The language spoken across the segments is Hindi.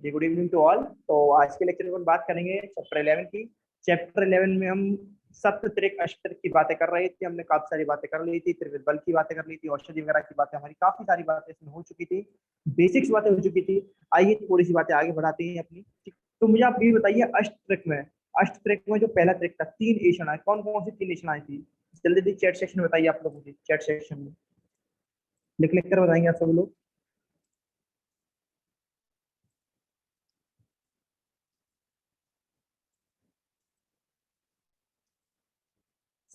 Ji good evening to all. तो आज के लेक्चर में हम बात करेंगे चैप्टर 11 की। चैप्टर 11 में हम सप्त त्रिक अष्टक की बातें कर रहे थे। हमने काफी सारी बातें कर ली थी, त्रिविध बल की बातें कर ली थी, औषधि वगैरह की बातें, हमारी काफी सारी बातें इसमें हो चुकी थी, बेसिक्स बातें हो चुकी थी। आइए थोड़ी सी बातें आगे बढ़ाते हैं अपनी। तो मुझे आप ये बताइए, अष्ट त्रिक में जो पहला त्रिक था, तीन एषणाएं, कौन कौन सी तीन एषणाएं थी? जल्दी जल्दी चैट सेक्शन में बताइए आप लोग, मुझे चैट सेक्शन में लिख लिख कर बताएंगे आप सब लोग।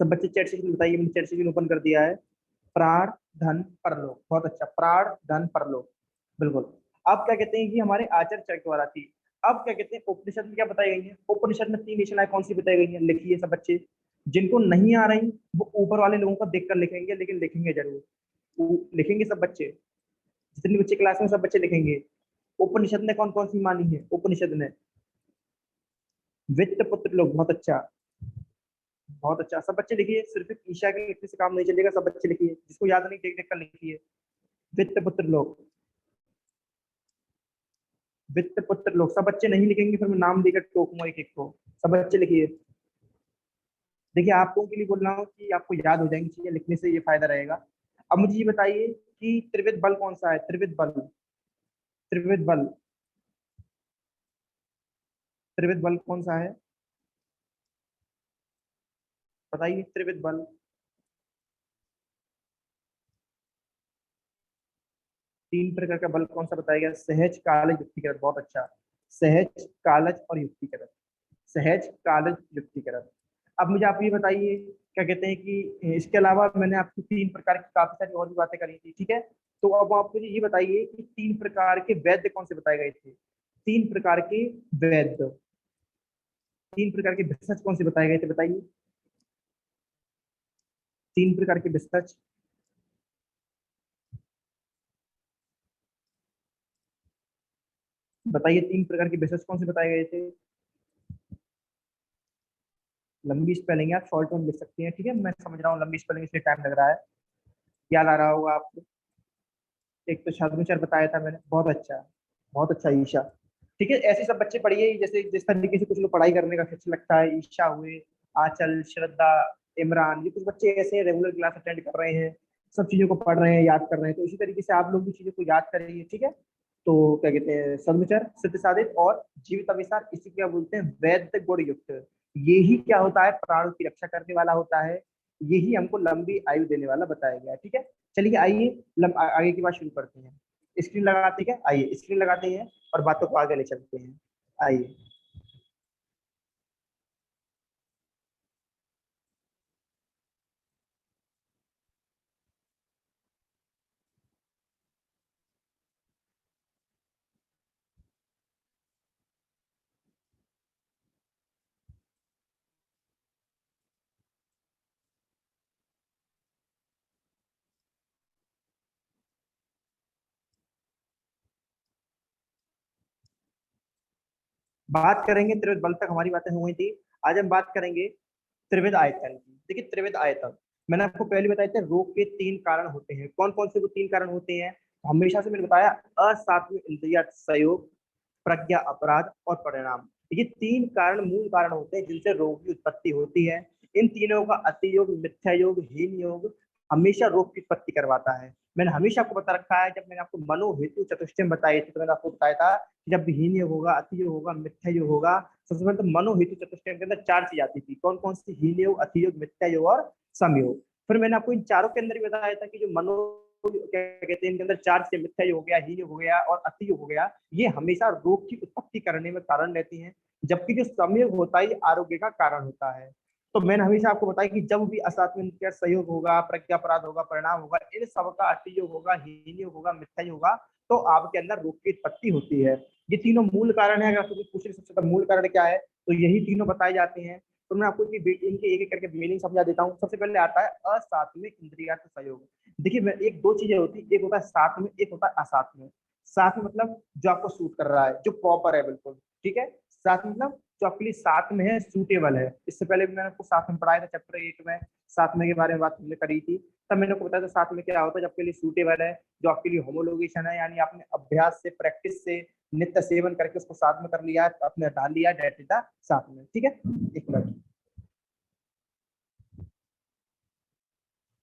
सब बच्चे चैट सेक्शन बताइए, मैंने चैट सेक्शन ओपन कर दिया है। प्राण, धन, परलोक, बहुत अच्छा। प्राण, धन, परलोक, बिल्कुल। अब क्या कहते हैं कि हमारे आचार्य चरक द्वारा थी। अब क्या कहते हैं, उपनिषद में क्या बताई गई है? उपनिषद में तीन निशानाएं कौन सी बताई गई है? लिखिए सब बच्चे। जिनको नहीं आ रही वो ऊपर वाले लोगों को देखकर लिखेंगे, लेकिन लिखेंगे जरूर। लिखेंगे सब बच्चे, जितने बच्चे क्लास में, सब बच्चे लिखेंगे। उपनिषद ने कौन कौन सी मानी है? उपनिषद ने वित्त पुत्र लोग, बहुत अच्छा, बहुत अच्छा। सब बच्चे लिखिए, सिर्फ ईशा के लिखने से काम नहीं चलेगा, सब बच्चे लिखिए, जिसको याद नहीं देख देख कर लिखिए। वित्त पुत्र लोग, वित्त पुत्र लोग। सब बच्चे नहीं लिखेंगे फिर मैं नाम देकर टोकूंगा एक एक को। सब बच्चे लिखिए। देखिए आप लोगों के लिए बोल रहा हूँ कि आपको याद हो जाएंगी चीजें, लिखने से ये फायदा रहेगा। अब मुझे ये बताइए कि त्रिविध बल कौन सा है? त्रिविध बल, त्रिविध बल, त्रिविध बल कौन सा है? बताइए त्रिविध बल। तीन प्रकार का बल कौन सा बताया गया? सहज, कालज, युक्तिकरण, बहुत अच्छा। सहज, कालज और युक्तिकरण, सहज, कालज, युक्तिकरण। अब मुझे आप ये बताइए, क्या कहते हैं कि इसके अलावा मैंने आपको तीन प्रकार की काफी सारी और भी बातें करी थी, ठीक है? तो अब आप मुझे ये बताइए कि तीन प्रकार के वैद्य कौन से बताए गए थे? तीन प्रकार के वैद्य, तीन प्रकार के भेषज कौन से बताए गए थे? बताइए तीन प्रकार के भेषज। बताइए तीन प्रकार के भेषज कौन से बताए गए थे? लंबी स्पेलिंग है, आप शॉर्ट में लिख सकती हैं, ठीक है? मैं समझ रहा हूँ लंबी स्पेलिंग इसलिए टाइम लग रहा है। याद आ रहा होगा आपको। एक तो छात्र बताया था मैंने, बहुत अच्छा, बहुत अच्छा ईशा। ठीक है, ऐसे सब बच्चे पढ़िए, जैसे जिस तरीके से कुछ लोग पढ़ाई करने का अच्छा लगता है। ईशा हुए, आंचल, श्रद्धा, इमरान, ये कुछ बच्चे ऐसे हैं रेगुलर क्लास अटेंड कर रहे हैं, सब चीजों को पढ़ रहे हैं, याद कर रहे हैं। तो इसी तरीके से आप लोग भी चीजों को याद करिए, ठीक है? तो क्या कहते हैं, सदविचार, सिद्ध साधित और जीवित अभिसार, इसी क्या बोलते हैं? वैद्य गुण युक्त। यही क्या होता है? प्राणों की रक्षा करने वाला होता है। यही हमको लंबी आयु देने वाला बताया गया है, ठीक है? चलिए आइए आगे की बात शुरू करते हैं। स्क्रीन लगाते हैं क्या? आइए स्क्रीन लगाते हैं और बातों को आगे ले चलते हैं। आइए। बात करेंगे त्रिविध बल, तक हमारी बातें हो गई थी। आज हम बात करेंगे त्रिविध आयतन की। देखिए त्रिविध आयतन, मैंने आपको पहले बताया था रोग के तीन कारण होते हैं। कौन कौन से वो तीन कारण होते हैं? हमेशा से मैंने बताया, असात्विक इंद्रिय संयोग, प्रज्ञा अपराध और परिणाम। ये तीन कारण मूल कारण होते हैं जिनसे रोग की उत्पत्ति होती है। इन तीनों का अति योग, मिथ्या योग, हीन योग हमेशा रोग की उत्पत्ति करवाता है। मैंने हमेशा आपको बता रखा है, जब मैंने आपको मनो हेतु चतुष्टय बताए थे तो मैंने आपको बताया था कि जब हीन योग होगा, अति योग होगा, मिथ्या योग होगा, सबसे पहले तो मनो हेतु चतुष्टय के अंदर चार चीज आती थी। कौन कौन सी? हीन योग, अति योग, मिथ्या योग और समयोग। फिर मैंने आपको इन चारों के अंदर भी बताया था कि जो मनो, क्या कहते हैं, इनके अंदर चार से मिथ्या योग हो गया, हीन योग हो गया और अति योग हो गया, ये हमेशा रोग की उत्पत्ति करने में कारण रहती हैं। जबकि जो संयोग होता है ये आरोग्य का कारण होता है। तो मैंने हमेशा आपको बताया कि जब भी असात्विक का सहयोग होगा, प्रज्ञापराध होगा, परिणाम होगा, इन सबका अति योग होगा, हीन योग होगा, मिथ्या योग होगा, तो आपके अंदर रोग की उत्पत्ति होती है। ये तीनों मूल कारण है। अगर आपको पूछ रहे सबसे मूल कारण क्या है, तो यही तीनों बताए जाते हैं। तो मैं आपको इनके एक एक करके मीनिंग समझा देता हूँ। सबसे पहले आता है असात्विक इंद्रियार्थ संयोग। देखिए मैं एक दो चीजें होती, एक होता है साथ में, एक होता है असाथ में। साथ में मतलब जो आपको सूट कर रहा है, जो प्रॉपर है बिल्कुल, ठीक है? साथ में मतलब जो आपके लिए साथ में है, सूटेबल है। इससे पहले भी मैंने आपको साथ में पढ़ाया था चैप्टर 8 में, साथ में के बारे में बात हमने करी थी। तब मैंने आपको बताया था साथ में क्या होता है, जो आपके लिए सूटेबल है, जो आपके लिए होमोलोगेशन है, यानी आपने अभ्यास से, प्रैक्टिस से नित्य सेवन करके उसको साथ में कर लिया है, अपने डाल लिया, डेट इज द साथ में। ठीक है, एक मिनट।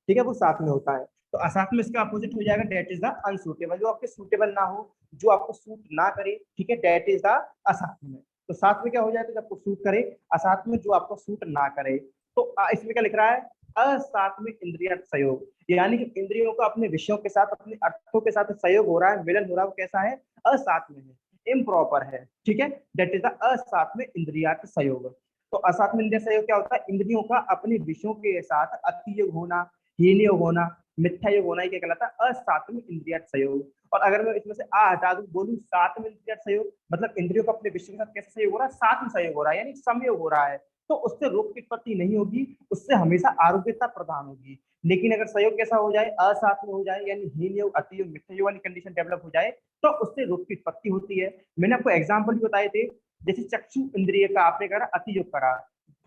ठीक है, वो साथ में होता है। तो असाथ में इसका अपोजिट हो जाएगा डेट इज द अनसूटेबल, जो आपके सूटेबल ना हो, जो आपको सूट ना करे। ठीक है, डेट इज द असाथ में। तो साथ में क्या हो जाएगा, जब आपको सूट करे। असाथ में जो आपको सूट ना करे। तो इसमें क्या लिख रहा है, असाथ में इंद्रिय सहयोग, यानी कि इंद्रियों का अपने विषयों के साथ, अपने अर्थों के साथ सहयोग हो रहा है, मिलन हो रहा है, वो कैसा है, असाथ में है, इम्प्रॉपर है। ठीक है, डेट इज द असाथ में इंद्रियार्थ सहयोग। तो असाथ में इंद्रिय सहयोग क्या होता है, इंद्रियों का अपने विषयों के साथ अतियोग होना, हीन योग होना, मिथ्या योग होना, ही क्या कहलाता है, असात्विक इंद्रिय सहयोग। और अगर मैं इसमें से आ हटा दूं, बोलूं सात्विक इंद्रिय सहयोग, मतलब इंद्रियों का अपने विषय के साथ कैसे सहयोग हो रहा है, साथ में सहयोग हो रहा है, यानी समयोग हो रहा है। तो उससे रोग की उत्पत्ति नहीं होगी, उससे हमेशा आरोग्यता प्रदान होगी। लेकिन अगर सहयोग कैसा हो जाए, असाथ में हो जाए, यानी हीन योग, अति योग, मिथ्या योग वाली कंडीशन डेवलप हो जाए, तो उससे रोग की उत्पत्ति होती है। मैंने आपको एग्जाम्पल भी बताए थे, जैसे चक्षु इंद्रिय का आपने करा अति योग करा,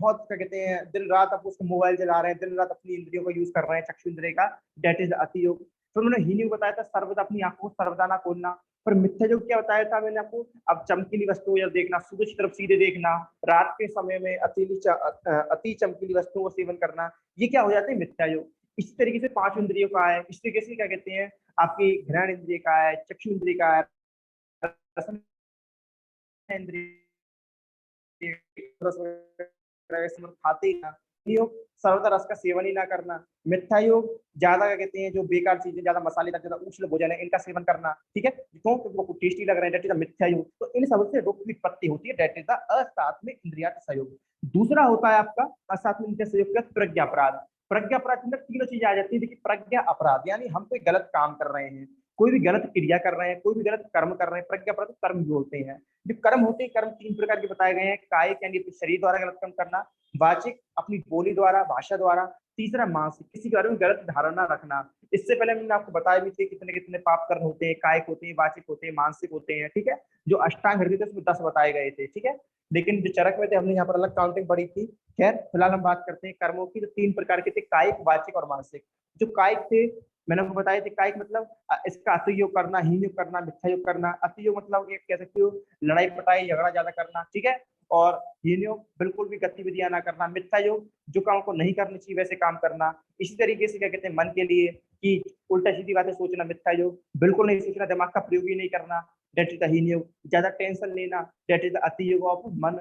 बहुत क्या कहते हैं, दिन रात आप उसको मोबाइल चला रहे हैं, दिन रात अपनी इंद्रियों का यूज कर रहे हैं, चक्षु इंद्रिय का, डेट इज अति योग। फिर उन्होंने हीन योग बताया था, सर्वदा अपनी आंखों को सर्वदा ना खोलना। पर मिथ्या योग क्या बताया था मैंने आपको, अब चमकीली वस्तुओं जब देखना, सूरज की तरफ सीधे देखना, रात के समय में अति चमकीली वस्तुओं का सेवन करना, ये क्या हो जाते हैं, मिथ्या योग। इस तरीके से पांच इंद्रियों का है, इस तरीके से क्या कहते हैं, आपकी घ्राण इंद्रिय का है, चक्षु इंद्रिय का है, रसन इंद्रिय खाते ही ना। योग सर्वदा रस का सेवन ही ना करना। मिथ्या योग ज्यादा क्या कहते हैं, जो बेकार चीजें, ज्यादा मसालेदार, ज्यादा उष्ण भोजन है, इनका सेवन करना। ठीक है, क्यों, क्योंकि वो टेस्टी लग रहे हैं, डेट इज मिथ्या योग। तो इन सब से रोग की उत्पत्ति होती है, डेट इज द असात्मिक इंद्रिय सहयोग। दूसरा होता है आपका असात्मिक इंद्रिय सहयोग का प्रज्ञा अपराध। प्रज्ञा अपराध के अंदर तीनों चीजें आ जाती है। देखिए, प्रज्ञा अपराध यानी हम कोई गलत काम कर रहे हैं, कोई भी गलत क्रिया कर रहे हैं, कोई भी गलत कर्म कर रहे हैं, प्रज्ञा अपराध कर्म भी होते हैं। जो कर्म होते हैं, कर्म तीन प्रकार के बताए गए हैं, कायिक यानी अपने शरीर द्वारा गलत कर्म करना, वाचिक अपनी बोली द्वारा, भाषा द्वारा, तीसरा मानसिक किसी के बारे में गलत धारणा रखना। इससे पहले मैंने आपको बताया भी थे कितने कितने पाप कर्म होते हैं, कायिक होते हैं, वाचिक होते हैं, मानसिक होते हैं। ठीक है, जो अष्टांग हृदय थे उसमें 10 बताए गए थे। ठीक है, लेकिन जो चरक में थे हमने यहाँ पर अलग काउंटिंग पढ़ी थी। खैर फिलहाल हम बात करते हैं कर्मों की। तो तीन प्रकार के थे, कायिक, वाचिक और मानसिक। जो कायिक थे मैंने आपको बताया था, कायिक मतलब इसका अति योग करना, हीन योग करना, मिथ्या योग करना। अति योग मतलब ये कह सकते हो लड़ाई पटाई झगड़ा ज्यादा करना। ठीक है, और हीन योग बिल्कुल भी गतिविधियां ना करना। मिथ्या योग जो काम को नहीं करनी चाहिए वैसे काम करना। इसी तरीके से क्या कहते हैं, मन के लिए कि उल्टा सीधी बातें सोचना, मिथ्या योग। बिल्कुल नहीं सोचना, दिमाग का प्रयोग ही नहीं करना, डेट इज द हीन योग। ज्यादा टेंशन लेना, डेट इज द अति योग ऑफ मन।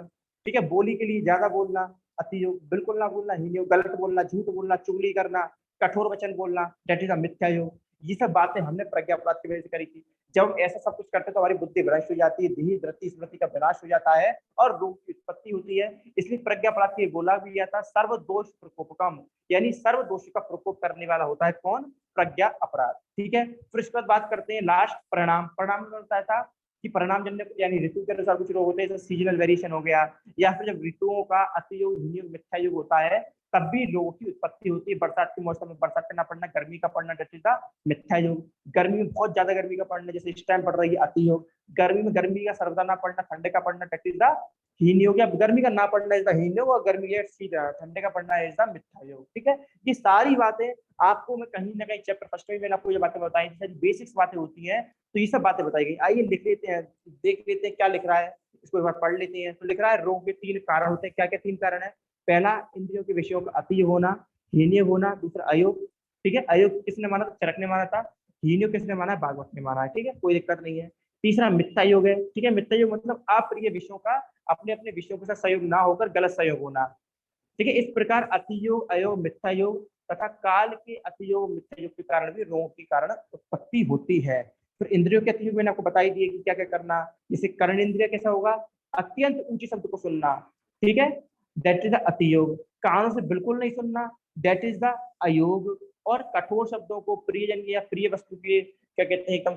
ठीक है, बोली के लिए ज्यादा बोलना, अति योग। बिल्कुल ना बोलना, हीन योग। गलत बोलना, झूठ बोलना, चुगली करना, कठोर वचन बोलना, डेट इज अ मिथ्या योग। ये सब बातें हमने प्रज्ञा अपराध की वजह से करी थी। जब हम ऐसा सब कुछ करते हैं तो हमारी बुद्धि भ्रष्ट हो जाती है, धीहि धृति स्मृति का विनाश हो जाता है और रोग की उत्पत्ति होती है। इसलिए प्रज्ञा अपराध के बोला भी गया था, सर्व दोष प्रकोपकम, यानी सर्व दोष का प्रकोप करने वाला होता है कौन, प्रज्ञा अपराध। ठीक है, फिर इसके बाद बात करते हैं लास्ट परिणाम। परिणाम में बताया था कि परिणाम जन्य यानी ऋतु के अनुसार कुछ रोग होते हैं, जैसे सीजनल वेरिएशन हो गया, या फिर जब ऋतुओं का अतियोग, हीन, मिथ्या योग होता है तब भी रोगों की उत्पत्ति होती है। बरसात के मौसम में बरसात का ना पड़ना, गर्मी का पड़ना, डेट इज द मिथ्या योग। गर्मी में बहुत ज्यादा गर्मी का पड़ना, जैसे इस टाइम पड़ रही है, अति योग। गर्मी में गर्मी का सर्वदा ना पड़ना, ठंडे का पड़ना, डेट इज द हीन योग। या गर्मी का ना पड़ना इज द हीन योग, और गर्मी के सीधा ठंडे का पड़ना इज द मिथ्या योग। ठीक है, ये सारी बातें आपको मैं कहीं ना कहीं चैप्टर फर्स्ट में मैंने आपको ये बातें बताई, बेसिक्स बातें होती हैं। तो ये सब बातें बताई गई। आइए लिख लेते हैं, देख लेते हैं क्या लिख रहा है, इसको एक बार पढ़ लेते हैं। तो लिख रहा है रोग के तीन कारण होते हैं। क्या क्या तीन कारण है, पहला इंद्रियों के विषयों का अति होना, हीन होना, दूसरा अयोग। ठीक है, अयोग किसने माना, चरक ने माना था। हीन किसने माना है, भागवत ने माना है। ठीक है, कोई दिक्कत नहीं है। तीसरा मिथ्या योग है। ठीक है, मिथ्या योग मतलब अप्रिय विषयों का अपने अपने विषयों के साथ सहयोग ना होकर गलत सहयोग होना। ठीक है, इस प्रकार अतियोग, अयोग, मिथ्या योग तथा काल के अतियोग, मिथ्या योग के कारण भी रोगों के कारण उत्पत्ति होती है। फिर इंद्रियों के अतियोग मैंने आपको बताई दिए कि क्या क्या करना। जैसे कर्ण इंद्रिय कैसा होगा, अत्यंत ऊंचे शब्द को सुनना। ठीक है, दैट इज द अतियोग। कानों से बिल्कुल नहीं सुनना, दैट इज द अयोग। और कठोर शब्दों को, प्रियजन या प्रिय वस्तु के क्या कहते हैं, एकदम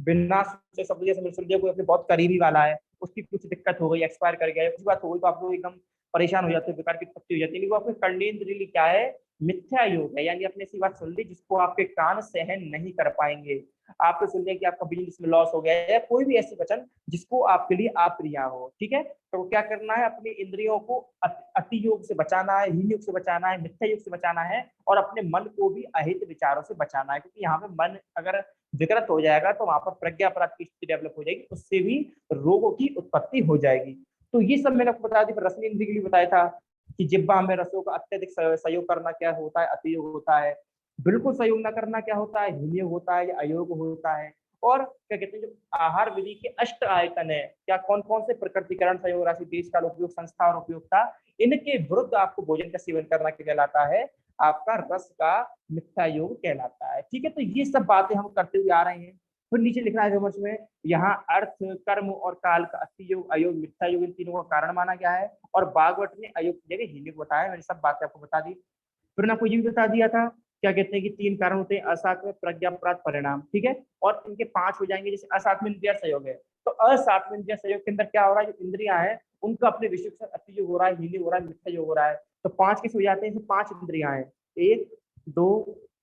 बिना से शब्द, जैसे सुन लिया कोई अपने बहुत करीबी वाला है, उसकी कुछ दिक्कत हो गई, एक्सपायर कर गया, कुछ बात हो गई, तो आप लोग एकदम परेशान हो जाते हैं, बेकार की उत्पत्ति हो जाती है। वो आपके कर्णेंद्रिय क्या है, मिथ्या योग है। यानी अपने ऐसी बात सुन ली जिसको आपके कान सहन नहीं कर पाएंगे। आपने सुन लिया कि आपका बिजनेस में लॉस हो गया है, या कोई भी ऐसी वचन जिसको आपके लिए अप्रिय हो। ठीक है, तो क्या करना है, अपनी इंद्रियों को अति योग से बचाना है, हीन योग से बचाना है, मिथ्या योग से बचाना है, और अपने मन को भी अहित विचारों से बचाना है। क्योंकि यहाँ पे मन अगर विकृत हो जाएगा तो वहां पर प्रज्ञा अपराध की स्थिति डेवलप हो जाएगी, उससे भी रोगों की उत्पत्ति हो जाएगी। तो ये सब मैंने आपको बता दी। रसनी इंद्रिय के लिए बताया था कि जिह्वा में रसों का अत्यधिक सहयोग करना क्या होता है, अतियोग होता है। बिल्कुल सहयोग न करना क्या होता है, हिमयोग होता है या अयोग होता है। और क्या कहते हैं, जो आहार विधि के अष्ट आयतन है, क्या कौन कौन से प्रकृतिकरण, संयोग राशि, देश काल, उपयोग, संस्था और उपयोगिता, इनके विरुद्ध आपको भोजन का सेवन करना क्या कहलाता है, आपका रस का मिथ्या योग कहलाता है। ठीक है, तो ये सब बातें हम करते हुए आ रहे हैं। फिर नीचे लिखना है विमर्श में, यहाँ अर्थ, कर्म और काल का अति योग, अयोग, मिथ्या योग, इन तीनों का कारण माना गया है। और बागवट ने अयोग की जगह हीन योग बताया। मैंने सब बातें आपको बता दी। फिर ना आपको ये भी बता दिया था, क्या कहते हैं कि तीन कारण होते हैं, असात्म, प्रज्ञाप्रात, परिणाम। ठीक है, और इनके 5 हो जाएंगे। जैसे असात्म इंद्रिय संयोग है, तो असात्म इंद्रिय संयोग के अंदर क्या हो रहा है, जो इंद्रियां हैं उनका अपने विषय के साथ अति योग हो रहा है, हीन हो रहा है, मिथ्या योग हो रहा है। तो 5 किस हो जाते हैं, 5 इंद्रियां हैं, 1 2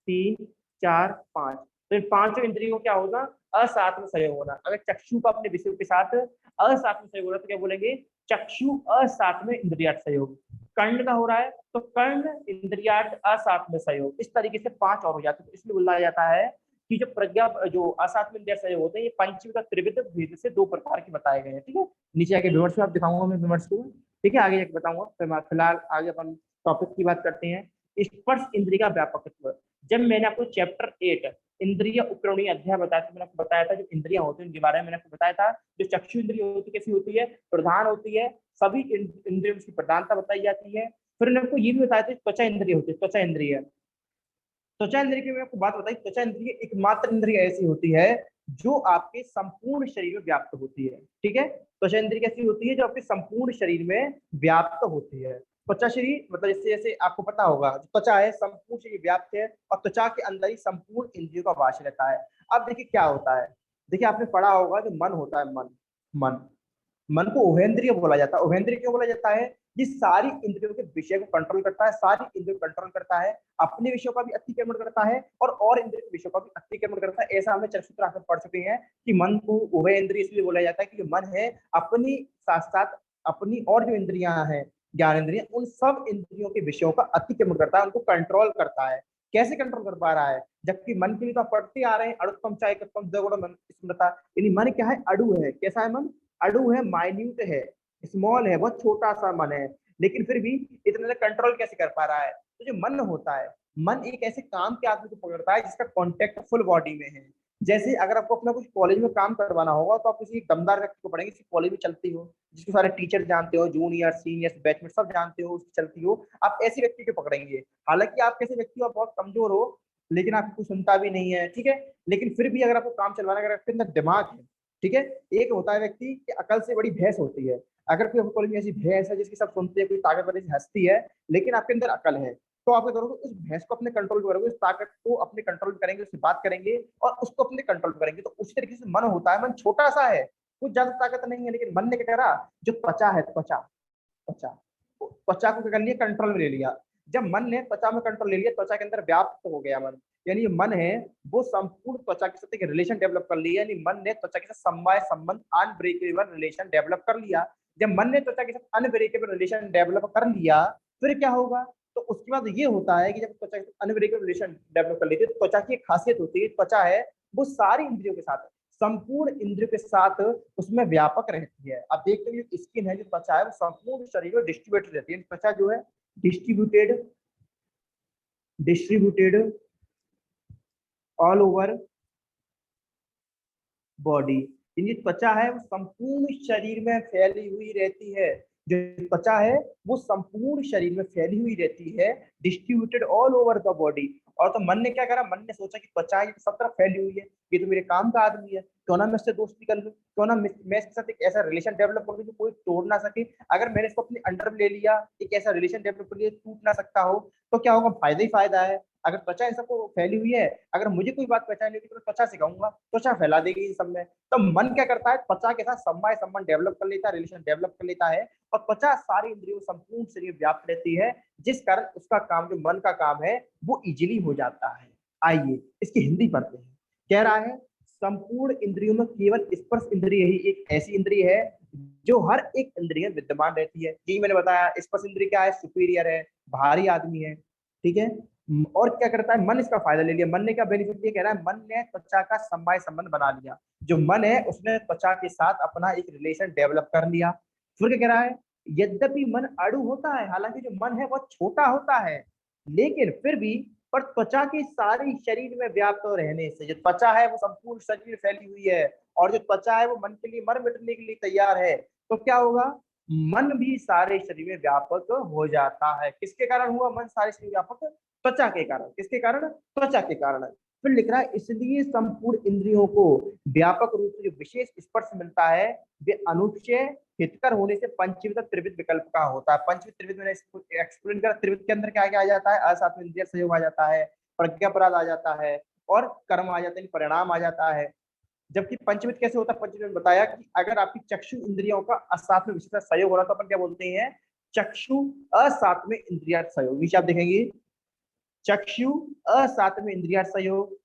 3 4 5। तो इन 5 इंद्रियों को क्या होगा, असात्म संयोग होना। अगर चक्षु का अपने विषय के साथ असात्म संयोग हो रहा है तो क्या बोलेंगे, चक्षु असात्म इंद्रियार्थ संयोग। कर्ण का हो रहा है तो कर्ण इंद्रियार्थ असात्म संयोग। इस तरीके से 5 और हो जाते हैं। तो इसलिए बोला जाता है कि जो प्रज्ञा, जो असात्म इंद्रिय संयोग होते हैं, ये पंचमी का त्रिविध भेद से 2 प्रकार के बताए गए हैं। ठीक है, नीचे आगे विमर्श में आप दिखाऊंगा मैं विमर्श को। ठीक है, आगे बताऊंगा। फिलहाल आगे अपन टॉपिक की बात करते हैं, स्पर्श इंद्रिय का व्यापकत्व। जब मैंने आपको चैप्टर 8 इंद्रिय उपकरणीय अध्याय बताया था, मैंने आपको बताया था जो इंद्रियां होती हैं उनके बारे में मैंने आपको बताया था। जो चक्षु इंद्रिय होती है कैसी होती है, प्रधान होती है, सभी इंद्रियों की प्रधानता बताई जाती है। फिर मैंने आपको ये भी बताया था त्वचा इंद्रिय होती है, त्वचा इंद्रिय। त्वचा इंद्रिय की मैं आपको बात बताई, त्वचा इंद्रिय एकमात्र इंद्रिय ऐसी होती है जो आपके संपूर्ण शरीर में व्याप्त होती है। ठीक है, त्वचा इंद्रिय कैसी होती है, जो आपके संपूर्ण शरीर में व्याप्त होती है। त्वचा शरीर मतलब जैसे जैसे आपको पता होगा, त्वचा है संपूर्ण शरीर व्याप्त है, और त्वचा के अंदर ही संपूर्ण इंद्रियों का वास रहता है। अब देखिए क्या होता है, देखिए आपने पढ़ा होगा जो मन होता है, मन मन मन को उभेंद्रिय बोला जाता है। उभेंद्रिय क्यों बोला जाता है, ये सारी इंद्रियों के विषय को कंट्रोल करता है, सारी इंद्रियों को कंट्रोल करता है, अपने विषयों का भी अतिक्रमण करता है और इंद्रिय के विषयों का भी अतिक्रमण करता है। ऐसा हमने चरित्र आकर पढ़ चुके हैं कि मन को उभय इंद्रिय इसलिए बोला जाता है कि जो मन है अपनी साथ साथ अपनी और जो इंद्रियां हैं, ज्ञान इंद्रियां, उन सब इंद्रियों के विषयों का अतिक्रमण करता है, उनको कंट्रोल करता है। कैसे कंट्रोल कर पा रहा है, जबकि मन के लिए तो पढ़ते आ रहे हैं, अड़ुत्तम चायकत्तम जगुण मन स्मृता। यानी मन क्या है, अड़ु है। कैसा है मन, अड़ु है, माइन्यूट है, स्मॉल है, बहुत छोटा सा मन है, लेकिन फिर भी इतना कंट्रोल कैसे कर पा रहा है। तो जो मन होता है, मन एक ऐसे काम के आदमी को पकड़ता है जिसका कॉन्टेक्ट फुल बॉडी में है। जैसे अगर आपको अपना कुछ कॉलेज में काम करवाना होगा तो आप किसी दमदार व्यक्ति को पढ़ेंगे, कॉलेज में चलती हो, जिसके सारे टीचर जानते हो, जूनियर सीनियर बैचमेट सब जानते हो, उसकी चलती हो, आप ऐसे व्यक्ति को पकड़ेंगे। हालांकि आप कैसे व्यक्ति हो, आप बहुत कमजोर हो, लेकिन आपको कुछ सुनता भी नहीं है। ठीक है, लेकिन फिर भी अगर आपको काम चलवाना, अगर आपके अंदर दिमाग है, ठीक है, एक होता है व्यक्ति की अकल से बड़ी भैंस होती है। अगर कोई कॉलेज में ऐसी भैंस है जिसकी सब सुनते हैं, कोई ताकत वाली हंसती है, लेकिन आपके अंदर अकल है, तो आप क्या करोगे, उस भैंस को अपने कंट्रोल करोगे, उस ताकत को अपने कंट्रोल करेंगे, उससे बात करेंगे और उसको अपने कंट्रोल करेंगे। तो उसी तरीके से मन होता है, मन छोटा सा है, कुछ ज्यादा ताकत नहीं है, लेकिन मन ने क्या करा, जो त्वचा है, त्वचा त्वचा त्वचा को क्या कर लिया, कंट्रोल में ले लिया। जब मन ने त्वचा में कंट्रोल ले लिया, त्वचा के अंदर व्याप्त हो गया मन, यानी ये मन है वो संपूर्ण त्वचा के साथ एक रिलेशन डेवलप कर लिया, यानी मन ने त्वचा के साथ समवाय संबंध, अनब्रेकेबल रिलेशन डेवलप कर लिया। जब मन ने त्वचा के साथ अनब्रेकेबल रिलेशन डेवलप कर लिया, फिर क्या होगा, तो उसके बाद ये होता है कि जब त्वचा के साथ अनब्रेकेबल रिलेशन डेवलप कर लेती है, तो त्वचा की एक खासियत होती है, त्वचा है वो सारी इंद्रियों के साथ, संपूर्ण इंद्रियों के साथ उसमें व्यापक रहती है। आप देखते हो जो स्किन है, जो त्वचा है, वो संपूर्ण शरीर में डिस्ट्रीब्यूटेड रहती है। त्वचा जो है distributed distributed all over body. ये त्वचा है वो संपूर्ण शरीर में फैली हुई रहती है। जो त्वचा है वो संपूर्ण शरीर में फैली हुई रहती है, distributed all over the body. और तो मन ने क्या करा, मन ने सोचा कि त्वचा ये सब तरफ फैली हुई है, ये तो मेरे काम का आदमी है, क्यों ना मैं इससे दोस्ती कर लूं, क्यों ना मैं इसके साथ एक ऐसा रिलेशन डेवलप कर लूं जो कोई तोड़ ना सके। अगर मैंने इसको अपने अंडर में ले लिया, एक ऐसा रिलेशन डेवलप कर लिया टूट ना सकता हो, तो क्या होगा, फायदा ही फायदा है। अगर त्वचा इन सबको फैली हुई है, अगर मुझे कोई बात पहचान नहीं होगी तो मैं त्वचा से कहूंगा, त्वचा फैला देगी इन सब में। तो मन क्या करता है, त्वचा के साथ समवाय संबंध डेवलप कर लेता है, रिलेशन डेवलप कर लेता है, और त्वचा सारी इंद्रियों संपूर्ण शरीर व्याप्त रहती है, जिस कारण उसका काम, जो मन का काम है, वो इजीली हो जाता है। आइए इसकी हिंदी पढ़ते हैं। कह रहा है संपूर्ण इंद्रियों में केवल स्पर्श इंद्रिय ही एक ऐसी इंद्रिय है जो हर एक इंद्रिय विद्यमान रहती है। यही मैंने बताया, स्पर्श इंद्रिय क्या है, सुपीरियर है, भारी आदमी है। ठीक है, और क्या करता है, मन इसका फायदा ले लिया। मन ने क्या बेनिफिट लिया, कह रहा है मन ने त्वचा का समवाय संबंध बना लिया। जो मन है उसने त्वचा के साथ अपना एक रिलेशन डेवलप कर लिया। फिर क्या कह रहा है, यद्यपि मन अणु होता है, हालांकि जो मन है वो छोटा होता है, लेकिन फिर भी पर त्वचा के सारे शरीर में व्याप्त रहने से जो त्वचा है वो संपूर्ण शरीर में फैली हुई है, और जो त्वचा है वो मन के लिए मर मिटने के लिए तैयार है, तो क्या होगा, मन भी सारे शरीर में व्यापक हो जाता है। किसके कारण हुआ मन सारे शरीर व्यापक, त्वचा के कारण। किसके कारण, त्वचा के कारण। फिर लिख रहा है इसलिए संपूर्ण इंद्रियों को व्यापक रूप से जो विशेष स्पर्श मिलता है वे अनुक्षय हितकर होने से पंचविध त्रिविध विकल्प का होता है। पंचविध त्रिविध मैंने एक्सप्लेन करा, त्रिविध के अंदर क्या क्या आ जाता है, असात्व इंद्रिय संयोग आ जाता है, प्रज्ञापराध आ जाता है, और कर्म आ जाता है, परिणाम आ जाता है। जबकि पंचविध कैसे होता है, पंचविध में बताया कि अगर आपकी चक्षु इंद्रियों का असात्व विशेष सहयोग हो रहा तो अपन क्या बोलते हैं, चक्षु असात्व इंद्रिय सहयोग। नीचे आप देखेंगे चक्षु असात्व इंद्रिय सहयोग,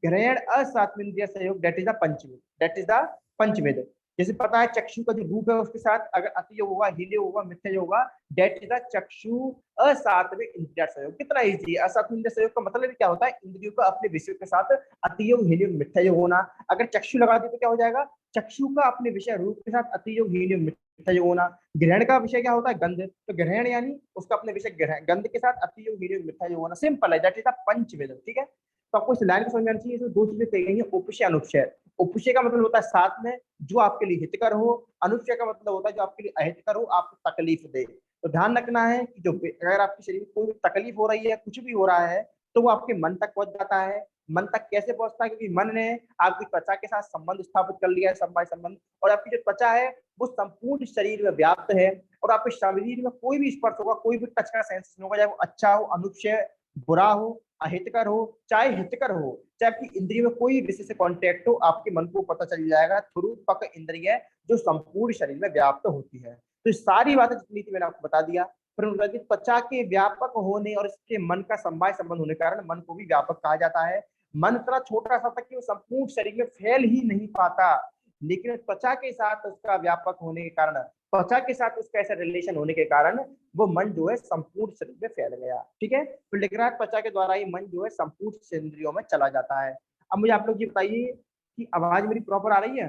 ग्रहण असात्व इंद्रिय सहयोग, दैट इज द पंचवेद, दैट इज द पंचवेद। जैसे पता है चक्षु का जो रूप है उसके साथ अगर अतियोग होगा, हील्योग होगा, मिथ्या होगा, दैट इज द चक्षु असात्व इंद्रिय सहयोग। कितना इजी है। असात्व इंद्रिय सहयोग का मतलब क्या होता है, इंद्रियों का अपने विषय के साथ अतियोग हील्योग मिथ्या होना। अगर चक्षु लगा दी तो क्या हो जाएगा, चक्षु का अपने विषय रूप के साथ अतियोग हील्योग मिथ्या होना। ग्रहण का विषय क्या होता है, गंध, तो ग्रहण यानी उसका अपने विषय ग्रहण, गंध के साथ अतियोग हील्योग मिथ्या होना। सिंपल है, दैट इज द पंचवेद। ठीक है, तो आपको इस लाइन को समझ में आना चाहिए। इसमें दो चीजें कही गई हैं, उपचय अनुपचय। उपचय का मतलब होता है साथ में जो आपके लिए हितकर हो, अनुपचय का मतलब होता है जो आपके लिए अहितकर हो, आपको तकलीफ दे। तो ध्यान रखना है कि जो अगर आपके शरीर में कोई भी तकलीफ हो रही है, कुछ भी हो रहा है, तो वो आपके मन तक पहुंच जाता है। मन तक कैसे पहुंचता है, क्योंकि मन ने आपकी त्वचा के साथ संबंध स्थापित कर लिया है, समवाय संबंध, और आपकी जो त्वचा है वो संपूर्ण शरीर में व्याप्त है, और आपके शरीर में कोई भी स्पर्श होगा, कोई भी टच का सेंसेशन होगा, चाहे वो अच्छा हो, अनुपचय, बुरा हो, अहितकर हो, चाहे हितकर हो, चाहे आपकी इंद्रिय में कोई विषय से कॉन्टेक्ट हो, आपके मन को पता चल जाएगा थ्रू त्वक इंद्रिय जो संपूर्ण शरीर में व्याप्त होती है। तो सारी बातें जितनी थी मैंने आपको बता दिया। त्वचा के व्यापक होने और इसके मन का समवाय संबंध होने के कारण मन को भी व्यापक कहा जाता है। मन इतना छोटा सा था कि वो संपूर्ण शरीर में फैल ही नहीं पाता, लेकिन त्वचा के साथ उसका व्यापक होने के कारण, त्वचा के साथ उसका ऐसा रिलेशन होने के कारण वो मन जो है संपूर्ण शरीर में फैल गया। ठीक है, तो लिख रहा है त्वचा के द्वारा ही मन जो है संपूर्ण इंद्रियों में चला जाता है। अब मुझे आप लोग ये बताइए कि आवाज मेरी प्रॉपर आ रही है,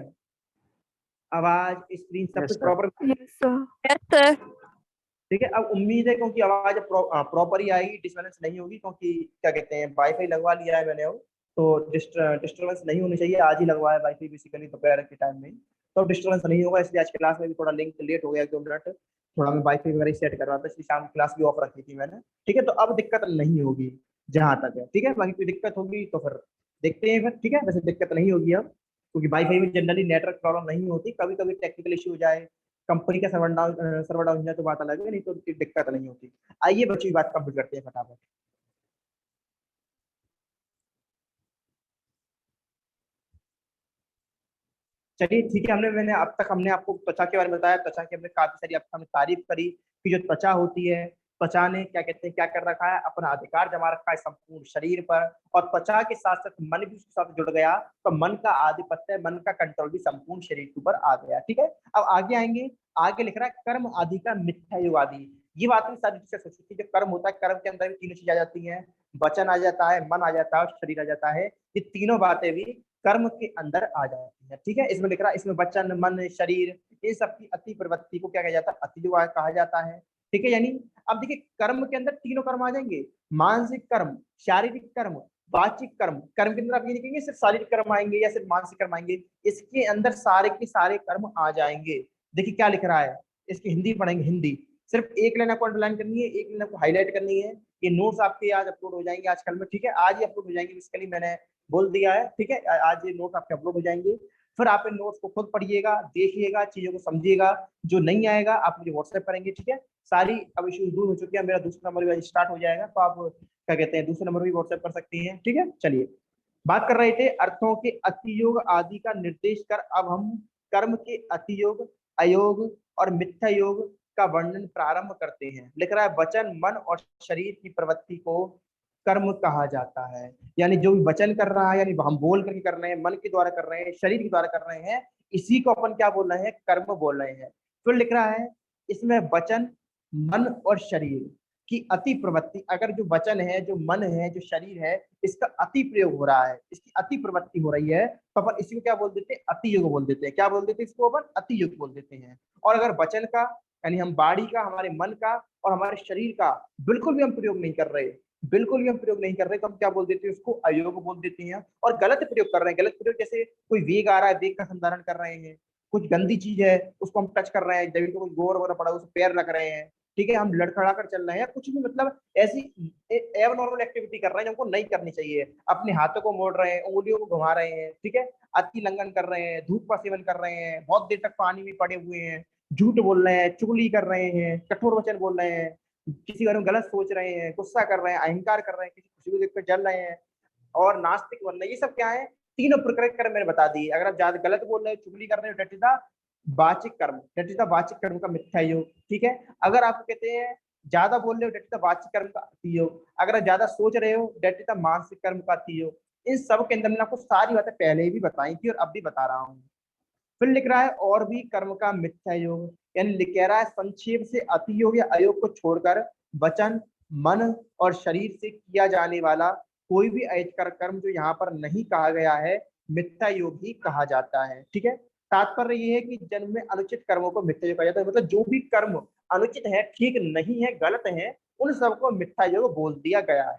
आवाज स्क्रीन सब कुछ प्रॉपर। Yes sir. ठीक है, अब उम्मीद है क्योंकि आवाज प्रॉपर ही आएगी, डिस्टर्बेंस नहीं होगी, क्योंकि क्या कहते हैं वाईफाई लगवा लिया है मैंने, तो डिस्टर्बेंस नहीं होनी चाहिए। आज ही लगवाया वाईफाई बेसिकली दोपहर के टाइम में, तो डिस्टर्बेंस नहीं होगा। इसलिए आज क्लास में भी थोड़ा लिंक लेट हो गया, 1-2 मिनट, थोड़ा मैं वाईफाई वगैरह सेट कर रहा था, इसलिए शाम की क्लास भी ऑफ रखी थी मैंने। ठीक है, तो अब दिक्कत नहीं होगी जहां तक है। ठीक है, बाकी कोई दिक्कत होगी तो फिर देखते हैं फिर। ठीक है, वैसे दिक्कत नहीं होगी अब, क्योंकि वाईफाई में जनरली नेटवर्क प्रॉब्लम नहीं होती, कभी कभी टेक्निकल इश्यू हो जाए, कंपनी का सर्वर डाउन हो जाए तो बात अलग है, नहीं तो दिक्कत नहीं होती। आइए बच्चों, बात कंप्लीट करते हैं फटाफट। चलिए ठीक है, मैंने अब तक हमने आपको त्वचा के बारे में बताया, त्वचा की हमने काफी सारी आपको हमने तारीफ करी कि जो त्वचा होती है, त्वचा ने क्या कहते हैं क्या कर रखा है, अपना अधिकार जमा रखा है संपूर्ण शरीर पर, और त्वचा के साथ साथ मन भी उसके साथ जुड़ गया, तो मन का आधिपत्य, मन का कंट्रोल भी संपूर्ण शरीर के ऊपर आ गया। ठीक है, अब आगे आएंगे। आगे लिख रहा है कर्म आदि का मिथ्या योग आदि। ये बात भी सारी डिस्कस हो चुकी है। जो कर्म होता है, कर्म के अंदर भी तीनों चीजें आ जाती हैं, वचन आ जाता है, मन आ जाता है, और शरीर आ जाता है। ये तीनों बातें भी कर्म के अंदर आ जाती है। ठीक है, इसमें लिख रहा है, इसमें वचन, मन, शरीर, इन सबकी अति प्रवृत्ति को क्या कहा जाता है, अतियोग कहा जाता है। ठीक है, यानी अब देखिए कर्म के अंदर तीनों कर्म आ जाएंगे, मानसिक कर्म, शारीरिक कर्म, वाचिक कर्म। कर्म के अंदर आप ये लिखेंगे सिर्फ शारीरिक कर्म आएंगे या सिर्फ मानसिक कर्म आएंगे, इसके अंदर सारे के सारे कर्म आ जाएंगे। देखिए क्या लिख रहा है, इसकी हिंदी पढ़ेंगे। हिंदी सिर्फ एक लाइन आपको अंडरलाइन करनी है, एक लाइन आपको हाईलाइट करनी है। ये नोट्स आपके आज अपलोड हो जाएंगे आजकल में। ठीक है, आज ही अपलोड हो जाएंगे, बेसिकली मैंने बोल दिया है। ठीक है, आज ये नोट्स आपके अपलोड हो जाएंगे। फिर आप इन नोट्स को खुद पढ़िएगा, देखिएगा, चीजों को समझिएगा। जो नहीं आएगा आप मुझे व्हाट्सएप करेंगे। ठीक है, सारी अब इश्यूज दूर हो चुकी है। मेरा दूसरा नंबर भी स्टार्ट हो जाएगा, तो आप क्या कहते हैं दूसरे नंबर भी व्हाट्सएप कर सकती हैं। ठीक है, चलिए बात कर रहे थे अर्थों के अतियोग आदि का निर्देश कर। अब हम कर्म के अतियोग, अयोग और मिथ्या योग का वर्णन प्रारंभ करते हैं। लिख रहा है वचन, मन और शरीर की प्रवृत्ति को कर्म कहा जाता है। यानी जो भी वचन कर रहा है, यानी हम बोल करके कर रहे हैं, मन के द्वारा कर रहे हैं, शरीर के द्वारा कर रहे हैं, इसी को अपन क्या बोल रहे हैं, कर्म बोल रहे हैं। फिर लिख रहा है इसमें वचन, मन और शरीर कि अति प्रवृत्ति, अगर जो वचन है, जो मन है, जो शरीर है, इसका अति प्रयोग हो रहा है, इसकी अति प्रवृत्ति हो रही है, तो अपन इसी को क्या बोल देते हैं? अति योग बोल देते हैं। क्या बोल देते हैं इसको? अपन अति योग बोल देते हैं। और अगर वचन का, यानी हम बाड़ी का, हमारे मन का और हमारे शरीर का बिल्कुल भी हम प्रयोग नहीं कर रहे, बिल्कुल भी हम प्रयोग नहीं कर रहे, तो हम क्या बोल देते हैं? उसको अयोग बोल देते हैं। और गलत प्रयोग कर रहे हैं, गलत प्रयोग जैसे कोई वेग आ रहा है, वेग का संधारण कर रहे हैं, कुछ गंदी चीज है उसको हम टच कर रहे हैं, जमीन पे कुछ गोर वगैरह पड़ा उस पैर रख रहे हैं, ठीक है, हम लड़खड़ा कर चल रहे हैं, कुछ भी मतलब ऐसी एब नॉर्मल एक्टिविटी कर रहे हैं जो हमको नहीं करनी चाहिए, अपने हाथों को मोड़ रहे हैं, उंगलियों को घुमा रहे हैं, ठीक है, अति लंघन कर रहे हैं, धूप का सेवन कर रहे हैं, बहुत देर तक पानी में पड़े हुए हैं, झूठ बोल रहे हैं, चुगली कर रहे हैं, कठोर वचन बोल रहे हैं, किसी बारे में गलत सोच रहे हैं, गुस्सा कर रहे हैं, अहंकार कर रहे हैं, किसी खुशी को देखकर जल रहे हैं और नास्तिक बन रहे हैं, ये सब क्या है? तीनों प्रकार के कर्म मैंने बता दिए। अगर आप ज्यादा गलत बोल रहे हो, चुगली कर रहे हो, डेट इज द वाचिक कर्म, डेट इज द वाचिक कर्म का मिथ्या योग, ठीक है। अगर आप कहते हैं ज्यादा बोल रहे हो, डेट इज द वाचिक कर्म का अति योग। अगर आप ज्यादा सोच रहे हो, डेट इज द मानसिक कर्म का अति योग। इन सब के अंदर मैंने आपको सारी बातें पहले ही भी बताई थी और अब भी बता रहा हूँ। फिर लिख रहा है और भी कर्म का मिथ्या योग, यानी लिख कह रहा है संक्षेप से अति योग या अयोग को छोड़कर वचन, मन और शरीर से किया जाने वाला कोई भी अहितकर कर्म जो यहाँ पर नहीं कहा गया है, मिथ्या योग ही कहा जाता है, ठीक है। तात्पर्य ये है कि जन्म में अनुचित कर्मों को मिथ्या योग कहा जाता है, मतलब जो भी कर्म अनुचित है, ठीक नहीं है, गलत है, उन सबको मिथ्या योग बोल दिया गया है।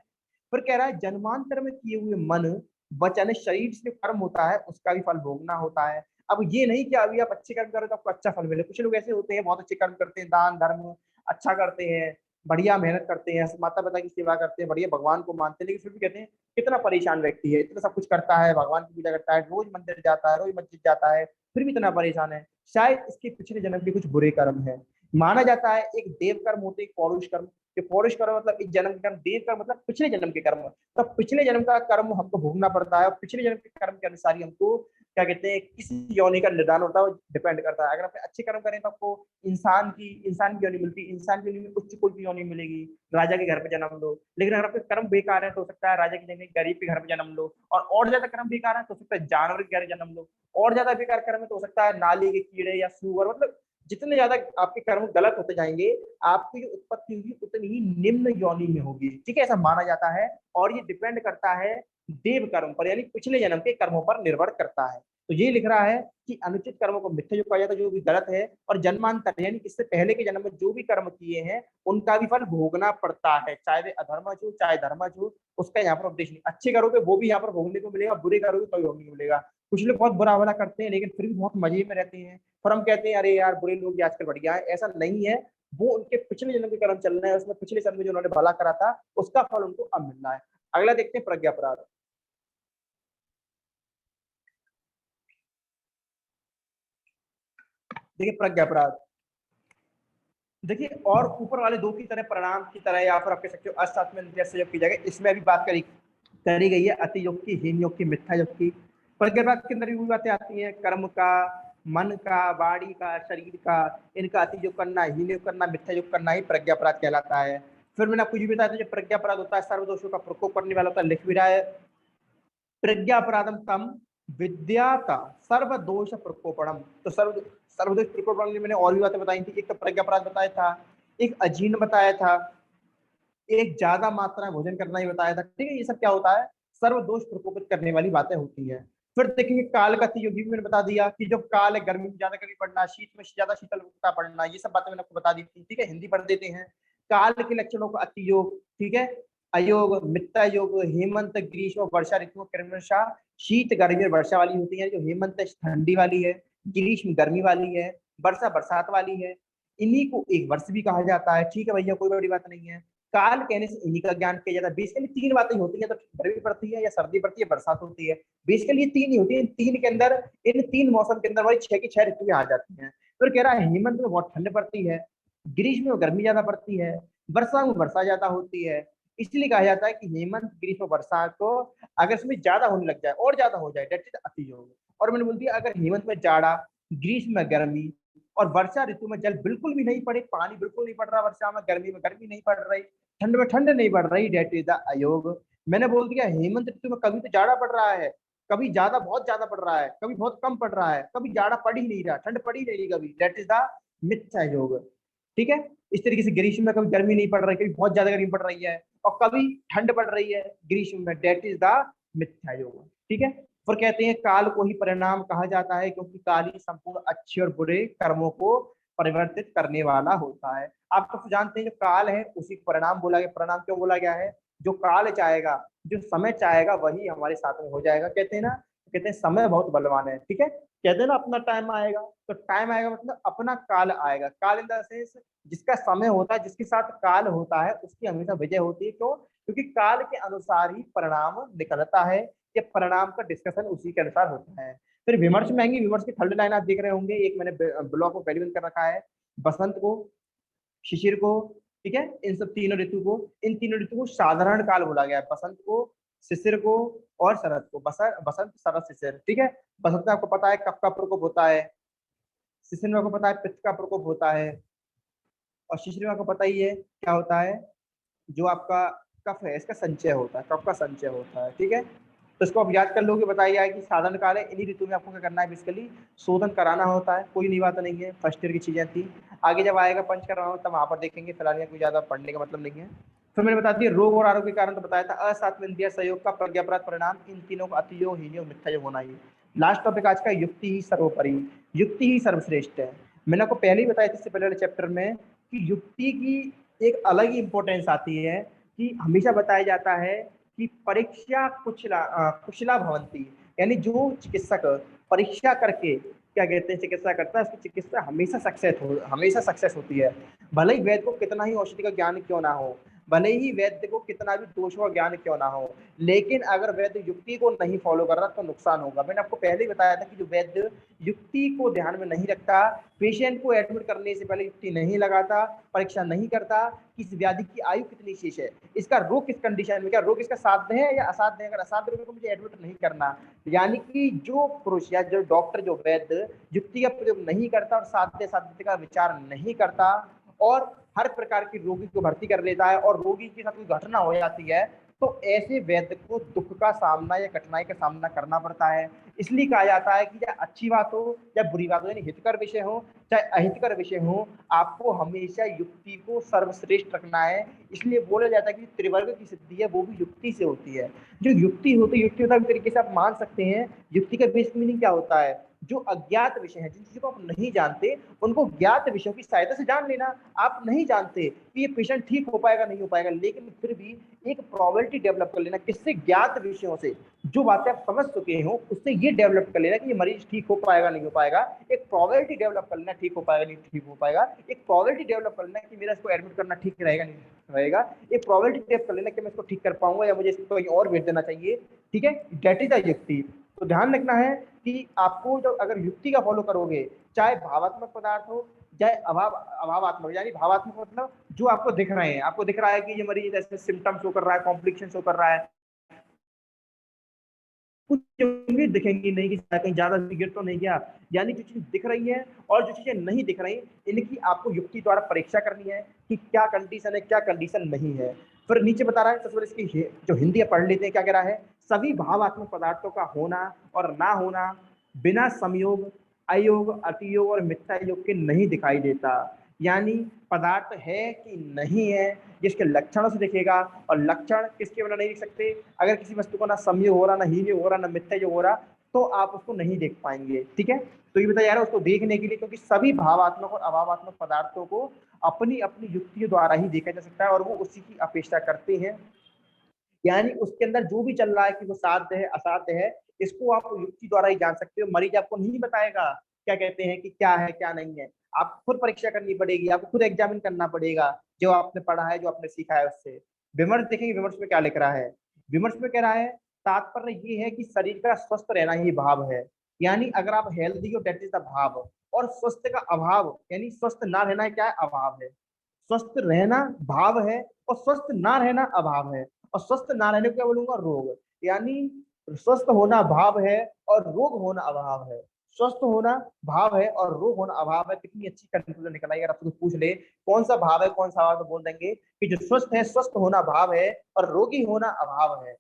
फिर कह रहा है जन्मांतर में किए हुए मन, वचन, शरीर से कर्म होता है उसका भी फल भोगना होता है। अब ये नहीं कि अभी आप अच्छे कर्म करो तो आपको अच्छा फल मिले, कुछ लोग ऐसे होते हैं बहुत अच्छे कर्म करते हैं, दान धर्म अच्छा करते हैं, बढ़िया मेहनत करते हैं, माता पिता की सेवा करते हैं, बढ़िया भगवान को मानते हैं, लेकिन फिर भी कहते हैं कितना परेशान व्यक्ति है, इतना सब कुछ करता है, भगवान की पूजा करता है, रोज मंदिर जाता है, रोज मस्जिद जाता है, फिर भी इतना परेशान है, शायद इसके पिछले जन्म के कुछ बुरे कर्म है। माना जाता है एक देव कर्म होते, एक पौरुष कर्म। जो पौरुष कर्म मतलब इस जन्म के कर्म, देव कर्म मतलब पिछले जन्म के कर्म। तो पिछले जन्म का कर्म हमको भोगना पड़ता है और पिछले जन्म के कर्म के अनुसार ही हमको क्या कहते हैं किस योनि का निर्धारण होता है, वो डिपेंड करता है। अगर आप अच्छे कर्म करें तो आपको इंसान की योनि मिलती है, इंसान की योनि में उच्च कुल की योनि मिलेगी, राजा के घर पे जन्म लो। लेकिन अगर आपके कर्म बेकार है तो हो सकता है राजा की जगह गरीब के घर में जन्म लो, और ज्यादा कर्म बेकार है तो हो सकता है जानवर के घर जन्म लो, और ज्यादा बेकार कर्म है तो हो सकता है नाली के कीड़े या सूअर, मतलब जितने ज्यादा आपके कर्म गलत होते जाएंगे, आपकी जो उत्पत्ति होगी उतनी ही निम्न योनि में होगी, ठीक है, ऐसा माना जाता है। और ये डिपेंड करता है देव कर्म पर, यानी पिछले जन्म के कर्मों पर निर्भर करता है। तो ये लिख रहा है कि अनुचित कर्मों को मिथ्या योग कहा जाता है, जो भी गलत है, और जन्मांतर यानी इससे पहले के जन्म में जो भी कर्म किए हैं उनका भी फल भोगना पड़ता है, चाहे वे अधर्मज हो चाहे धर्मज हो, उसका यहाँ पर उपदेश नहीं। अच्छे करोगे वो भी यहाँ पर भोगने को मिलेगा, बुरे करोगे तो भी भोगने को मिलेगा। कुछ लोग बहुत बुरा भला करते हैं लेकिन फिर भी बहुत मजे में रहते हैं, और हम कहते हैं अरे यार बुरे लोग आजकल बढ़िया है, ऐसा नहीं है। वो उनके पिछले जन्म के कर्म चल रहे हैं, उसमें पिछले जन्म में जो उन्होंने भला करा था उसका फल उनको अब मिलना है। अगला देखते हैं प्रज्ञा अपराध। देखिए प्रज्ञा अपराध, देखिए और ऊपर वाले दो की तरह प्रणाम की तरह या फिर आप कह सकते हो अष्टात्म जैसे योग की जगह इसमें अभी बात करी गई है अति योग की, हीन योग की, मिथ्या योग की। प्रज्ञा अपराध के अंदर भी बातें आती हैं, कर्म का, मन का, वाणी का, शरीर का, इनका अति योग करना, हीन योग करना, मिथ्या योग करना ही प्रज्ञा अपराध कहलाता है। फिर मैंने आपको ये भी बताया था, जो प्रज्ञा अपराध होता है सर्वदोषों का प्रकोप करने वाला होता है, लिख भी रहा है प्रज्ञा अपराधम तम विद्याता सर्वदोष प्रकोपणम। तो सर्वदोष प्रकोपणम मैंने और भी बातें बताई थी, एक तो प्रज्ञा अपराध बताया था, एक अजीर्ण बताया था, एक ज्यादा मात्रा में भोजन करना ही बताया था, ठीक है। ये सब क्या होता है? सर्वदोष प्रकोपित करने वाली बातें होती हैं। फिर देखेंगे काल का योगी भी मैंने बता दिया कि जो काल है, गर्मी में ज्यादा गर्मी पड़ना, शीत में ज्यादा शीतलता पड़ना, ये सब बातें मैंने आपको बता दी थी, ठीक है, हिंदी पढ़ देते हैं। काल के लक्षणों का अति योग, ठीक है, अयोग, मित्ता योग, हेमंत, ग्रीष्म, वर्षा ऋतु क्रमशः शीत गर्मी और वर्षा वाली होती है। जो हेमंत ठंडी वाली है, ग्रीष्म गर्मी वाली है, वर्षा बरसात वाली है। इन्हीं को एक वर्ष भी कहा जाता है, ठीक है भैया, कोई बड़ी बात नहीं है। काल कहने से इन्हीं का ज्ञान किया जाता है। बेसिकली तीन बातें होती हैं, तो गर्मी पड़ती है या सर्दी पड़ती है, बरसात होती है, बेसिकली तीन ही होती है। इन तीन के अंदर, इन तीन मौसम के अंदर वही छह की छह ऋतुएं आ जाती हैं। फिर कह रहा है हेमंत में बहुत ठंड पड़ती है, ग्रीष्म में गर्मी ज्यादा पड़ती है, वर्षा में वर्षा ज्यादा होती है। इसलिए कहा जाता है कि हेमंत, ग्रीष्म, वर्षा को अगर इसमें ज्यादा होने लग जाए और ज्यादा हो जाए, डेट इज अति योग। और मैंने बोल दिया अगर हेमंत में जाड़ा, ग्रीष्म में गर्मी और वर्षा ऋतु में जल बिल्कुल भी नहीं पड़े, पानी बिल्कुल नहीं पड़ रहा, वर्षा में गर्मी नहीं पड़ रही, ठंड में ठंड नहीं पड़ रही, डेट इज द अयोग। मैंने बोल दिया हेमंत ऋतु में कभी तो जाड़ा पड़ रहा है, कभी ज्यादा बहुत ज्यादा पड़ रहा है, कभी बहुत कम पड़ रहा है, कभी जाड़ा पड़ ही नहीं रहा, ठंड पड़ ही नहीं रही कभी, डेट इज द मिथ्या योग, ठीक है। इस तरीके से ग्रीष्म में कभी गर्मी नहीं पड़ रही, कभी बहुत ज्यादा गर्मी पड़ रही है और कभी ठंड पड़ रही है ग्रीष्म में, डेट इज द मिथ्या योग। ठीक है। फिर कहते हैं काल को ही परिणाम कहा जाता है क्योंकि काल ही संपूर्ण अच्छे और बुरे कर्मों को परिवर्तित करने वाला होता है। आप तो जानते हैं जो काल है उसी को परिणाम बोला गया। परिणाम क्यों बोला गया है? जो काल चाहेगा, जो समय चाहेगा वही हमारे साथ में हो जाएगा। कहते हैं ना, कहते हैं समय बहुत बलवान है। ठीक है। कहते हैं ना अपना टाइम आएगा, तो टाइम आएगा मतलब अपना काल आएगा। काल इन द सेंस जिसका समय होता है, जिसके साथ काल होता है उसकी हमेशा विजय होती है। क्यों? क्योंकि काल के अनुसार ही परिणाम निकलता है, ये परिणाम का डिस्कशन उसी के अनुसार होता है। फिर विमर्श में आएंगे। विमर्श की थर्ड लाइन आप देख रहे होंगे, एक मैंने ब्लॉक में पहले कर रखा है, बसंत को, शिशिर को, ठीक है, इन सब तीनों ऋतु को, इन तीनों ऋतु को साधारण काल बोला गया है। बसंत को, शिशिर को और शरद को। बसंत, शरद, शिशिर। ठीक है। बसंत में आपको पता है कफ का प्रकोप होता है, शिशिर में आपको पता है पित्त का प्रकोप होता है, और शिशिर में आपको पता ही है क्या होता है, जो आपका कफ है इसका संचय होता है, कफ का संचय होता है। ठीक है। तो इसको आप याद कर लोगे। बताइए कि साधारण काल है, इन्हीं ऋतु में आपको क्या करना है, बेसिकली शोधन कराना होता है। कोई नई बात नहीं है, फर्स्ट ईयर की चीजें थी। आगे जब आएगा पंच कर रहा हूँ तब वहां पर देखेंगे, फिलहाल यहाँ कोई ज्यादा पढ़ने का मतलब नहीं है। फिर मैंने बता दिया रोग और आरोग्य के कारण, तो बताया था असात्व इंद्रिय सहयोग का प्रज्ञापराध परिणाम, इन तीनों का अतियोग, हीनयोग, मिथ्या योग होना ही। लास्ट टॉपिक आज का युक्ति ही सर्वोपरि, युक्ति ही सर्वश्रेष्ठ है। मैंने आपको पहले ही बताया था इससे पहले वाले चैप्टर में कि युक्ति की एक अलग ही इंपॉर्टेंस आती है, कि हमेशा बताया जाता है कि परीक्षा कुशला भवंती, यानी जो चिकित्सक परीक्षा करके क्या कहते हैं चिकित्सा करता है, उसकी चिकित्सा हमेशा सक्सेस होती है। भले ही वैद्य को कितना ही औषधि का ज्ञान क्यों ना हो, भले ही वैद्य को कितना भी दोषों का ज्ञान क्यों ना हो, लेकिन अगर वैद्य युक्ति को नहीं फॉलो कर रहा तो नुकसान होगा। मैंने आपको पहले ही बताया था कि जो वैद्य युक्ति को ध्यान में नहीं रखता, पेशेंट को एडमिट करने से पहले युक्ति नहीं लगाता, परीक्षा नहीं करता कि इस व्याधि की आयु कितनी शेष है, इसका रोग किस कंडीशन में, क्या रोग इसका साध्य है या असाध्य है, अगर असाध्य रोग को मुझे एडमिट नहीं करना। यानी कि जो पुरुष या जो डॉक्टर, जो वैद्य युक्ति का प्रयोग नहीं करता और साध्य साध्यता का विचार नहीं करता और हर प्रकार की रोगी को भर्ती कर लेता है और रोगी के साथ कोई घटना हो जाती है, तो ऐसे वैद्य को दुख का सामना या कठिनाई का सामना करना पड़ता है। इसलिए कहा जाता है कि चाहे अच्छी बात हो या बुरी बात हो, यानी हितकर विषय हो चाहे अहितकर विषय हो, आपको हमेशा युक्ति को सर्वश्रेष्ठ रखना है। इसलिए बोला जाता है कि त्रिवर्ग की सिद्धि है वो भी युक्ति से होती है। जो युक्ति होती है तरीके से आप मान सकते हैं। युक्ति का बेसिक मीनिंग क्या होता है? जो अज्ञात विषय है, जिन चीजों को आप नहीं जानते उनको ज्ञात विषयों की सहायता से जान लेना। आप नहीं जानते कि ये पेशेंट ठीक हो पाएगा नहीं हो पाएगा, लेकिन फिर भी एक प्रोबेबिलिटी डेवलप कर लेना, किससे? ज्ञात विषयों से। जो बातें आप समझ चुके हो उससे ये डेवलप कर लेना कि ये मरीज ठीक हो पाएगा नहीं हो पाएगा। एक प्रोबेबिलिटी डेवलप कर लेना, ठीक हो पाएगा नहीं ठीक हो पाएगा। एक प्रोबेबिलिटी डेवलप कर लेना कि मेरा इसको एडमिट करना ठीक रहेगा नहीं रहेगा। एक प्रोबेबिलिटी डेवलप कर लेना कि मैं इसको ठीक कर पाऊंगा या मुझे इसको कहीं और भेज देना चाहिए। ठीक है। डेट इज द युक्ति। तो ध्यान रखना है कि आपको जब अगर युक्ति का फॉलो करोगे, चाहे भावात्मक पदार्थ हो चाहे अभावात्मक, यानी भावात्मक मतलब जो आपको दिख रहे हैं, आपको दिख रहा है कि ये मरीज ऐसे सिम्टम शो कर रहा है, कॉम्प्लिकेशन शो कर रहा है, कुछ होंगे दिखेंगी नहीं कि कहीं ज्यादा गिर तो नहीं गया, यानी जो चीज दिख रही है और जो चीजें नहीं दिख रही इनकी आपको युक्ति द्वारा परीक्षा करनी है कि क्या कंडीशन है क्या कंडीशन नहीं है। फिर नीचे बता रहा है, सबसे पहले इसकी जो हिंदी पढ़ लेते हैं क्या कह रहा है। सभी भावात्मक पदार्थों का होना और ना होना बिना संयोग, अयोग, अतियोग और मिथ्या योग के नहीं दिखाई देता। यानी पदार्थ है कि नहीं है जिसके लक्षणों से दिखेगा, और लक्षण किसके बिना नहीं दिख सकते? अगर किसी वस्तु को ना संयोग हो रहा, ना हीन हो रहा, ना मिथ्या योग हो रहा, तो आप उसको नहीं देख पाएंगे। ठीक है। तो ये बताया जा रहा है उसको देखने के लिए, क्योंकि सभी भावात्मक और अभावात्मक पदार्थों को अपनी अपनी युक्तियों द्वारा ही देखा जा सकता है और वो उसी की अपेक्षा करते हैं। यानी उसके अंदर जो भी चल रहा है कि वो साध्य है असाध्य है, इसको आप युक्ति द्वारा ही जान सकते हो। मरीज आपको नहीं बताएगा क्या कहते हैं कि क्या है क्या नहीं है, आप खुद परीक्षा करनी पड़ेगी, आपको खुद एग्जामिन करना पड़ेगा जो आपने पढ़ा है, जो आपने सीखा है उससे। विमर्श देखेंगे, विमर्श में क्या लिख रहा है। विमर्श में कह रहा है तात्पर्य ये है कि शरीर का स्वस्थ रहना ही भाव है। यानी अगर आप हेल्दी हो दैट इज द भाव, और स्वस्थ का अभाव यानी स्वस्थ ना रहना क्या है? अभाव है। स्वस्थ रहना भाव है और स्वस्थ ना रहना अभाव है, और स्वस्थ ना रहने को क्या बोलूंगा? रोग। यानी स्वस्थ होना भाव है और रोग होना अभाव है। स्वस्थ होना भाव है और रोग होना अभाव है। कितनी अच्छी कंक्लूजन निकल आई। अगर आपसे कुछ पूछ ले कौन सा भाव है कौन सा अभाव, तो बोल देंगे कि जो स्वस्थ है स्वस्थ होना भाव है और रोगी होना अभाव है।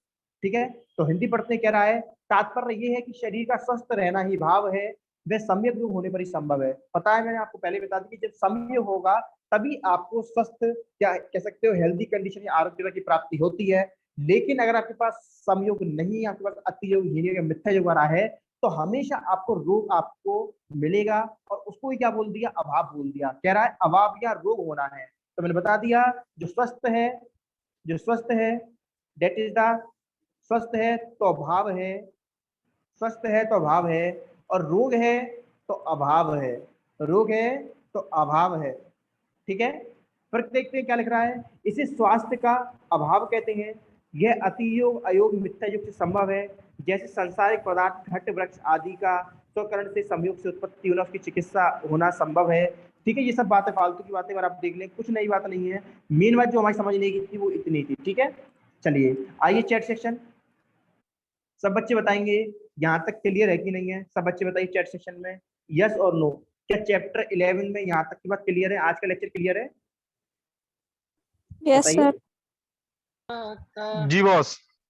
ठीक है। तो हिंदी पढ़ते कह रहा है तात्पर्य ये है कि शरीर का स्वस्थ रहना ही भाव है, वह सम्यक योग होने पर ही संभव है। पता है, मैंने आपको पहले बता दी कि जब सम्यक होगा तभी आपको स्वस्थ, क्या कह सकते हो, हेल्दी कंडीशन या आरोग्य की प्राप्ति होती है। लेकिन अगर आपके पास समयोग नहीं है, आपके पास अति योग, हीन योग या मिथ्या योग आ रहा है, तो हमेशा आपको रोग आपको मिलेगा। और उसको ही क्या बोल दिया, अभाव बोल दिया। कह रहा है अभाव या रोग होना है। तो मैंने बता दिया, जो स्वस्थ है, जो स्वस्थ है डेट इज द, स्वस्थ है तो अभाव है, स्वस्थ है तो अभाव है, और रोग है तो अभाव है, रोग है तो अभाव है। ठीक है, फर्क देखते हैं क्या लिख रहा है। इसे स्वास्थ्य का अभाव कहते हैं। यह अतियोग, अयोग, मिथ्या योग से संभव है। जैसे संसारिक पदार्थ, घट, वृक्ष आदि का स्वकरण से संयोग से उत्पत्ति होना, उसकी चिकित्सा होना संभव है। ठीक है, ये सब बातें फालतू की बातें, अगर आप देख लें कुछ नई बात नहीं है। मेन बात जो हमारी समझने की थी वो इतनी थी। ठीक है, चलिए आइए चैट सेक्शन। सब बच्चे बताएंगे यहाँ तक क्लियर है कि नहीं है। सब बच्चे बताइए चैट सेक्शन में यस और नो। क्या चैप्टर 11 में यहाँ तक की बात क्लियर है? आज का लेक्चर क्लियर है? Yes sir. बताइए। जी बॉस।